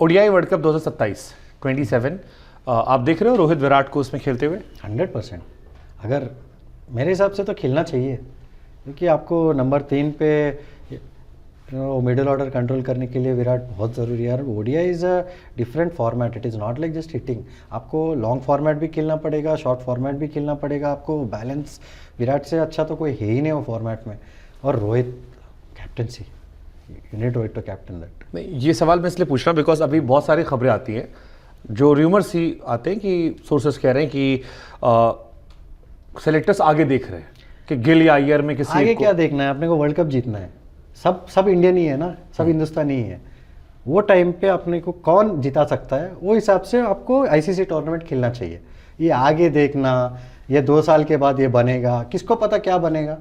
ODI world cup 2027 27 आप देख रहे हो रोहित विराट को उसमें खेलते हुए? 100%। अगर मेरे हिसाब से तो खेलना चाहिए, क्योंकि आपको नंबर 3 पे मिडिल ऑर्डर कंट्रोल करने के लिए विराट बहुत ज़रूरी है। ODI is a different format, it is not like just hitting. आपको लॉन्ग फॉर्मेट भी खेलना पड़ेगा, शॉर्ट फॉर्मेट भी खेलना पड़ेगा, आपको बैलेंस विराट से अच्छा तो कोई है ही नहीं वो फॉर्मेट में। और Rohit captaincy, you need Rohit to captain that. नहीं, ये सवाल मैं इसलिए पूछ रहा हूँ बिकॉज अभी बहुत सारी खबरें आती हैं, जो र्यूमर्स ही आते हैं कि सोर्सेस कह रहे हैं कि सेलेक्टर्स आगे देख रहे हैं कि गिल या अय्यर में किसी आगे क्या देखना है, अपने को वर्ल्ड कप जीतना है। सब इंडियन ही है ना, सब हिंदुस्तानी ही है। वो टाइम पे अपने को कौन जिता सकता है, वो हिसाब से आपको आईसीसी टूर्नामेंट खेलना चाहिए। ये आगे देखना, ये 2 साल के बाद ये बनेगा, किसको पता क्या बनेगा,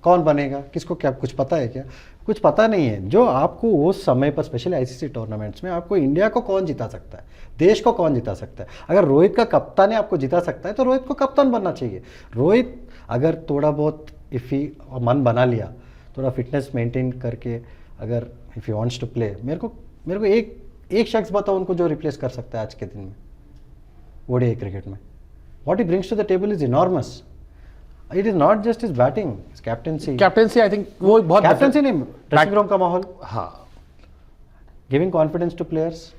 कौन बनेगा, किसको क्या कुछ पता है क्या? कुछ पता नहीं है। जो आपको उस समय पर स्पेशली आईसीसी टूर्नामेंट्स में आपको इंडिया को कौन जिता सकता है, देश को कौन जिता सकता है। अगर रोहित का कप्तान आपको जिता सकता है तो रोहित को कप्तान बनना चाहिए। रोहित अगर थोड़ा बहुत इफ़ी मन बना लिया, थोड़ा फिटनेस मेंटेन करके, अगर if you wants to play, मेरे को एक शख्स बताओ उनको जो रिप्लेस कर सकता है आज के दिन में ओडीआई क्रिकेट में। What he brings to the table is enormous. It is not just his batting, captaincy. I think वो बहुत कैप्टेंसी नहीं, ड्रेसिंग रूम का माहौल, हाँ, गिविंग कॉन्फिडेंस टू प्लेयर्स।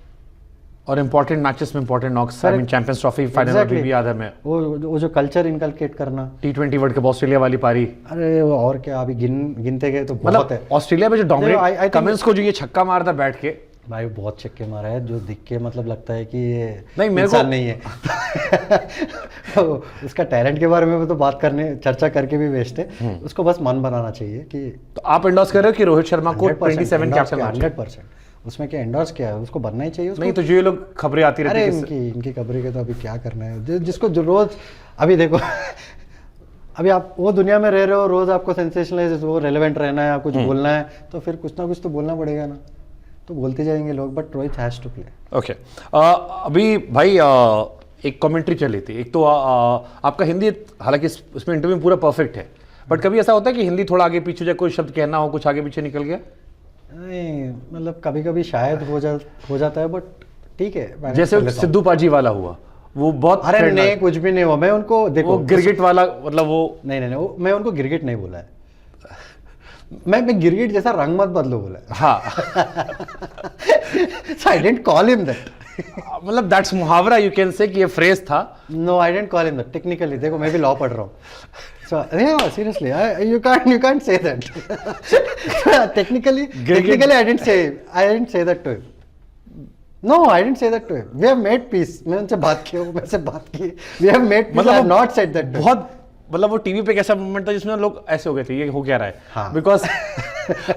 और इंपॉर्टेंट मैचेस में important knocks, I mean Champions Trophy final में भी याद है मैं, वो जो कल्चर इनकलकेट करना। T20 वर्ल्ड कप ऑस्ट्रेलिया वाली पारी, अरे वो और क्या, अभी गिनते गए तो बहुत मतलब है। ऑस्ट्रेलिया में जो डोमिनेट, कमिंस को जो ये छक्का मारता बैठ के, भाई बहुत छक्के मारा है, जो दिख के मतलब लगता है कि ये नहीं, मेरे इंसान को नहीं है। तो उसका टैलेंट के बारे में तो बात करने, चर्चा करके भी वेस्ट है। उसको बस मन बनाना चाहिए कि तो आप एंडोर्स कर रहे हो कि रोहित शर्मा को 27 कैप्टन 100%। उसमें क्या एंडोर्स क्या है, उसको बनना ही चाहिए उसको। नहीं तो जो ये लोग खबरें आती रहती अरे है इनकी खबरें के तो अभी क्या करना है, जिसको जो रोज अभी देखो अभी आप वो दुनिया में रह रहे हो, रोज आपको सेंसेशनलाइज, वो रेलेवेंट रहना है, कुछ बोलना है, तो फिर कुछ ना कुछ तो बोलना पड़ेगा ना, तो बोलते जाएंगे लोग। But Rohit has to play. Okay, अभी भाई एक कमेंट्री चल रही थी, एक तो आपका हिंदी, हालांकि इसमें इंटरव्यू पूरा परफेक्ट है, बट कभी ऐसा होता है कि हिंदी थोड़ा आगे पीछे, या कोई शब्द कहना हो कुछ आगे पीछे निकल गया? नहीं, मतलब कभी कभी शायद हो जाता है, बट ठीक है। जैसे सिद्धू पाजी वाला हुआ, वो बहुत, अरे नहीं, कुछ भी नहीं हुआ। मैं उनको देखो, गिरगिट वाला, मतलब वो नहीं, मैं उनको गिरगिट नहीं बोला है। मैं गिरगिट जैसा रंग मत बदलो बोला है। हाँ। So I didn't call him that. मतलब दैट्स मुहावरा, यू कैन से कि ये फ्रेज था। No, I didn't call him that. Technically, देखो मैं भी लॉ पढ़ रहा हूँ। So yeah, seriously, you can't say that. Technically, I didn't say that to him. No, I didn't say that to him. We have made peace. मैं उनसे बात की, वो मेरे से बात की। We have made peace. मतलब I have not said that to him. बहुत, मतलब वो टीवी पे कैसा मोमेंट था जिसमें लोग ऐसे हो गए थे, ये हो क्या रहा है? हाँ। बिकॉज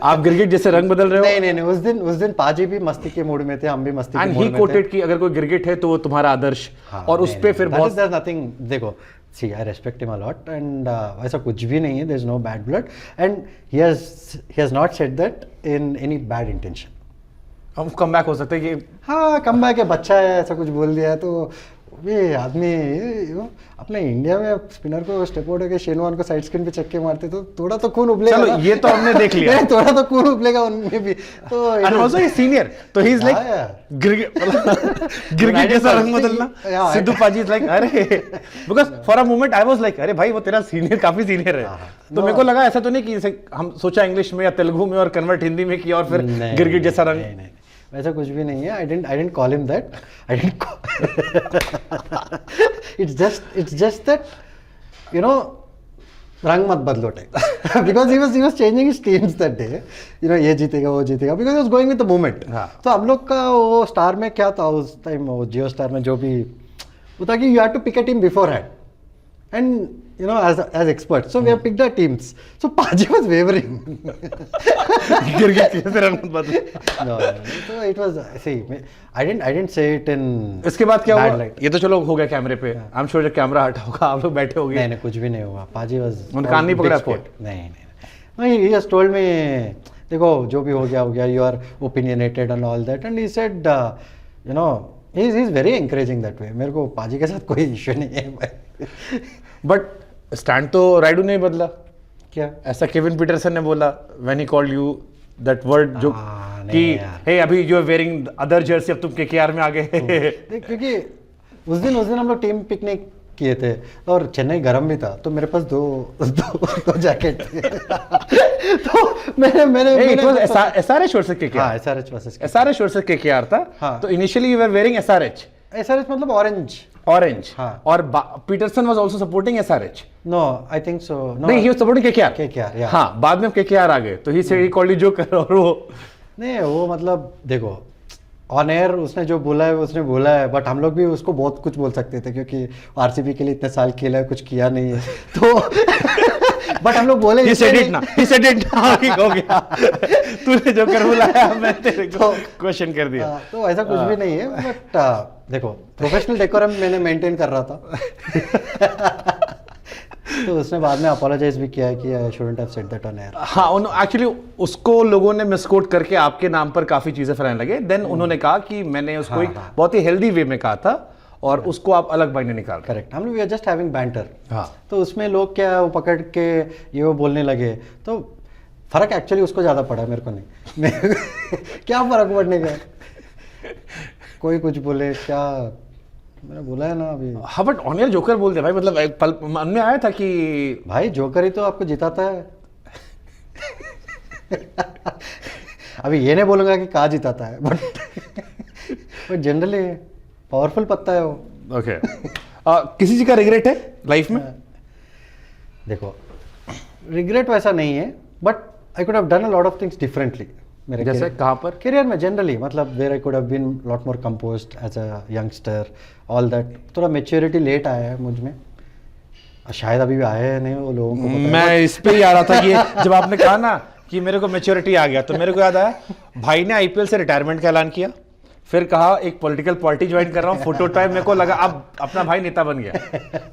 आप गिरगिट जैसे रंग बदल रहे हो। नहीं, उस दिन पाजी भी मस्ती के मूड में थे, हम भी मस्ती के मूड में थे। एंड ही कोटेड कि अगर कोई गिरगिट है तो वो तुम्हारा आदर्श, हाँ, और उस पे फिर बहुत नथिंग। देखो, see I respect him a lot, and ऐसा कुछ भी नहीं है, there is no bad blood, and he has not said that in any bad intention. हम कम बैक हो सकते हैं कि हाँ, कम बैक है, बच्चा है, ऐसा कुछ बोल दिया है तो ये आदमी अपने इंडिया में स्पिनर को स्टेप आउट होकर शेनवान को साइड स्किन पे चक्के मारते तो थोड़ा तो खून उबलेगा। चलो ये तो हमने देख लिया। थोड़ा तो खून उबलेगा उनमें भी। तो and also he's senior, तो he is like गिरगिट जैसा रंग बदलना। सिद्धू पाजी is like अरे, because for a moment I was like अरे भाई वो तेरा सीनियर, काफी सीनियर है। तो मेरे को लगा ऐसा तो नहीं कि हम सोचा इंग्लिश में या तेलुगु में और कन्वर्ट हिंदी में किया और फिर गिरगिट जैसा रंग। नहीं, वैसा कुछ भी नहीं है। I didn't call him that. It's just that, you know, रंग मत बदलो type. Because he was changing his teams that day, you know, ये जीतेगा वो जीतेगा, because he was going with the moment. तो हम लोग का वो स्टार में क्या था उस टाइम, वो जियो स्टार में जो भी वो था कि you have to pick a team beforehand, and you know, as experts, so we have picked our teams. So Paji was wavering. गिरगिट कैसे रंग बदल? No. So it was, see, I didn't say it in. इसके बाद क्या हुआ? ये तो चलो हो गया कैमरे पे। I'm sure जब कैमरा हटा होगा आप लोग बैठे होंगे। नहीं, कुछ भी नहीं हुआ। Paji was. उन कान नहीं पकड़ा आपको? नहीं, he just told me, देखो जो भी हो गया, you are opinionated and all that, and he said, you know, he's very encouraging that way. मेरे को पाजी के साथ कोई इश्यू नहीं है। बट स्टैंड तो राइडू ने बदला क्या? ऐसा केविन पीटरसन ने बोला when he called you that word जो नहीं कि यार। हे अभी you are wearing other jersey, अब तुम केकेआर में आ गए। देख, क्योंकि उस दिन हम लोग टीम पिकनिक किए थे और चेन्नई गर्म भी था, तो मेरे पास दो जैकेट थे। तो मैंने एसआरएच वर्सेस केकेआर। हाँ, SRH versus SRH versus KKR था। हाँ। तो initially you were wearing SRH. SRH मतलब ऑरेंज। ऑरेंज। हाँ। और Pietersen was also supporting SRH. No, I think so. नहीं, he was supporting KKR. KKR, yeah. हाँ, बाद में केकेआर आ गए, तो he said he called you joker. और वो नहीं, वो मतलब देखो, ऑन एयर उसने जो बोला है उसने बोला है, बट हम लोग भी उसको बहुत कुछ बोल सकते थे क्योंकि आरसीबी के लिए इतने साल खेला है, कुछ किया नहीं है तो बट हम लोग बोले he said it ना, he said it ना, ठीक हो गया। तूने जोकर बुलाया, मैं तेरे को क्वेश्चन कर दिया। तो ऐसा कुछ भी नहीं है, बट देखो, प्रोफेशनल डेकोरम मैंने मेंटेन कर रहा था। तो उसने बाद में अपोलोजाइज भी किया है कि I shouldn't have said that on air. हाँ, एक्चुअली उसको लोगों ने मिसकोट करके आपके नाम पर काफी चीजें फैलाने लगे। देन उन्होंने कहा कि मैंने उसको एक बहुत ही हेल्दी वे में कहा था और उसको आप अलग मायने निकाल। करेक्ट, हम लोग we are just having banter. हाँ। तो उसमें लोग क्या वो पकड़ के ये वो बोलने लगे, तो फर्क एक्चुअली उसको ज्यादा पड़ा, मेरे को नहीं। क्या फर्क पड़ने का, कोई कुछ बोले क्या, मैंने बोला है ना अभी। हाँ, बट ऑन एयर जोकर बोल दे भाई, मतलब एक पल मन में आया था कि भाई जोकर ही तो आपको जिताता है। अभी ये नहीं बोलूंगा कि कहाँ जिताता है, बट जनरली पावरफुल पत्ता है वो। ओके। किसी चीज का रिग्रेट है लाइफ में? देखो, रिग्रेट वैसा नहीं है, but I could have done a lot of things differently मेरे जैसे कहाँ पर? करियर में जनरली, मतलब where I could have been lot more composed as a youngster, all that. थोड़ा मेच्योरिटी लेट आया है मुझ में, शायद अभी भी आया है नहीं, वो लोगों को पता है। मैं इस पे ही आ रहा था कि जब आपने कहा ना कि मेरे को मैच्योरिटी आ गया, तो मेरे को याद आया भाई ने आईपीएल से रिटायरमेंट का ऐलान किया, फिर कहा एक पॉलिटिकल पार्टी ज्वाइन कर रहा हूँ, फोटो टाइम, मेरे को लगा अब अपना भाई नेता बन गया।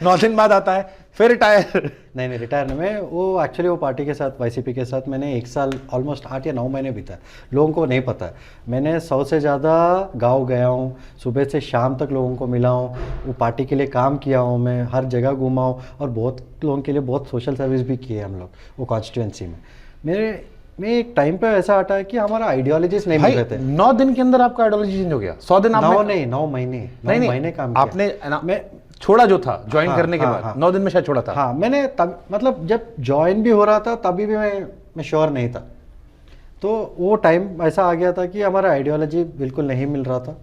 9 दिन बाद आता है फिर रिटायर। नहीं, रिटायर नहीं, मैं वो एक्चुअली वो पार्टी के साथ, वाईसीपी के साथ मैंने 1 साल ऑलमोस्ट 8 या 9 महीने बीता है। लोगों को नहीं पता है, मैंने 100 से ज़्यादा गांव गया हूँ, सुबह से शाम तक लोगों को मिला हूँ, वो पार्टी के लिए काम किया हूँ, मैं हर जगह घूमा हूँ और बहुत लोगों के लिए बहुत सोशल सर्विस भी की है हम लोग वो कॉन्स्टिट्यूंसी में। मेरे में एक टाइम पे ऐसा हटा है कि हमारा आइडियोलॉजीज नहीं मिल रहे थे। 9 दिन के अंदर आपका आइडियोलॉजी चेंज हो गया? 100 दिन आपने 9 महीने नहीं, महीने काम किया आपने मैं छोड़ा जो था ज्वाइन हाँ, करने के हाँ, बाद। हाँ। 9 दिन में शायद छोड़ा था। हाँ, मैंने तब मतलब जब ज्वाइन भी हो रहा था तभी भी मैं श्योर नहीं था। तो वो टाइम ऐसा आ गया था कि हमारा आइडियोलॉजी बिल्कुल नहीं मिल रहा था।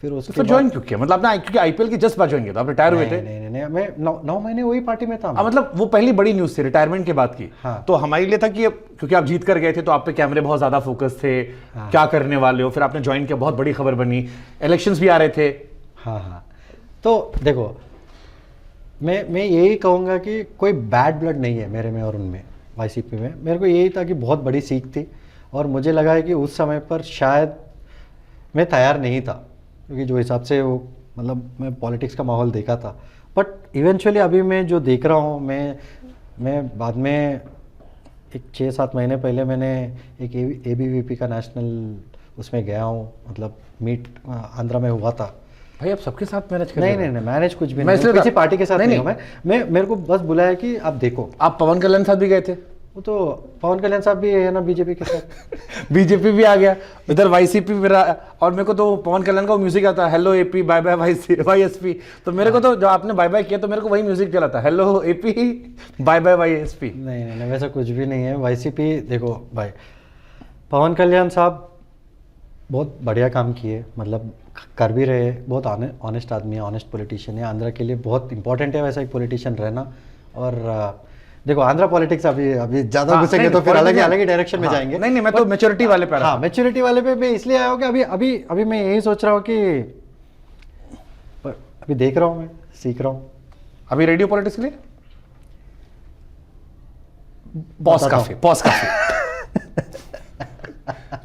फिर उसके फिर ज्वाइन क्यों किया? मतलब आपने क्योंकि आईपीएल की जस्ट बार ज्वाइन किया था, आप रिटायर हुए थे? नहीं, मैं 9 महीने वही पार्टी में था। मतलब वो पहली बड़ी न्यूज थी रिटायरमेंट के बाद की। हाँ। तो हमारे लिए था कि क्योंकि आप जीत कर गए थे तो आप पे कैमरे बहुत ज्यादा फोकस थे, क्या करने वाले हो। फिर आपने ज्वाइन किया, बहुत बड़ी खबर बनी, इलेक्शंस भी आ रहे थे। हाँ। तो देखो, मैं यही कहूँगा कि कोई बैड ब्लड नहीं है मेरे में और उनमें, वाईसीपी में। मेरे को यही था कि बहुत बड़ी सीख थी और मुझे लगा है कि उस समय पर शायद मैं तैयार नहीं था, क्योंकि जो हिसाब से वो मतलब मैं पॉलिटिक्स का माहौल देखा था। बट इवेंचुअली अभी मैं जो देख रहा हूँ, मैं बाद में एक 6-7 महीने पहले मैंने एक ABVP का नेशनल उसमें गया हूँ, मतलब मीट आंध्रा में हुआ था। भाई आप सबके साथ मैनेज कर नहीं, मैनेज कुछ भी मैं नहीं, किसी पार्टी के साथ नहीं हूँ मैं मेरे को बस बुलाया कि आप देखो। आप पवन कल्याण साथ भी गए थे? वो तो पवन कल्याण साहब भी है ना बीजेपी के साथ। बीजेपी भी आ गया इधर, वाईसीपी मेरा। और मेरे को तो पवन कल्याण का म्यूजिक आता है, हेलो एपी बाय बाय वाईएसपी। तो मेरे को तो जब आपने बाय बाय किया तो मेरे को वही म्यूजिक चला था, हेलो एपी बाय बाय वाईएसपी। नहीं, वैसा कुछ भी नहीं है। वाईसीपी देखो भाई, पवन कल्याण साहब बहुत बढ़िया काम किए, मतलब कर भी रहे, बहुत ऑनेस्ट आदमी है, ऑनेस्ट पॉलिटिशियन है। आंध्रा के लिए बहुत इंपॉर्टेंट है वैसा एक पॉलिटिशियन रहना। और देखो, आंध्रा पॉलिटिक्स अभी ज्यादा घुसेंगे तो फिर अलग ही डायरेक्शन में जाएंगे। नहीं, मैं तो मैच्योरिटी वाले पे। हाँ, मैच्योरिटी वाले पे मैं इसलिए आया हूँ कि अभी मैं यही सोच रहा हूँ कि अभी देख रहा हूँ, मैं सीख रहा हूँ। अभी रेडियो पॉलिटिक्स के लिए पॉज काफी।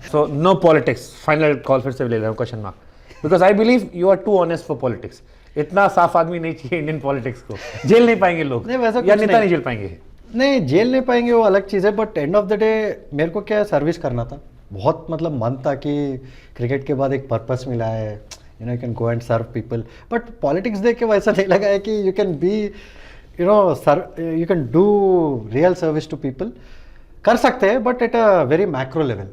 So no politics. Final call फिर से ले रहा हूँ, question mark, because I believe you are too honest for politics. इतना साफ आदमी नहीं चाहिए इंडियन पॉलिटिक्स को। जेल नहीं पाएंगे लोग, नहीं, वैसा या कुछ नेता नहीं जेल पाएंगे। नहीं, जेल नहीं पाएंगे वो अलग चीज़ है, but end of the day मेरे को क्या सर्विस करना था। बहुत मतलब मन था कि क्रिकेट के बाद एक पर्पस मिला है, you can go and serve people. But politics देख के वैसा नहीं लगा है कि you can be you can do real service to people. कर सकते हैं but at a very macro level.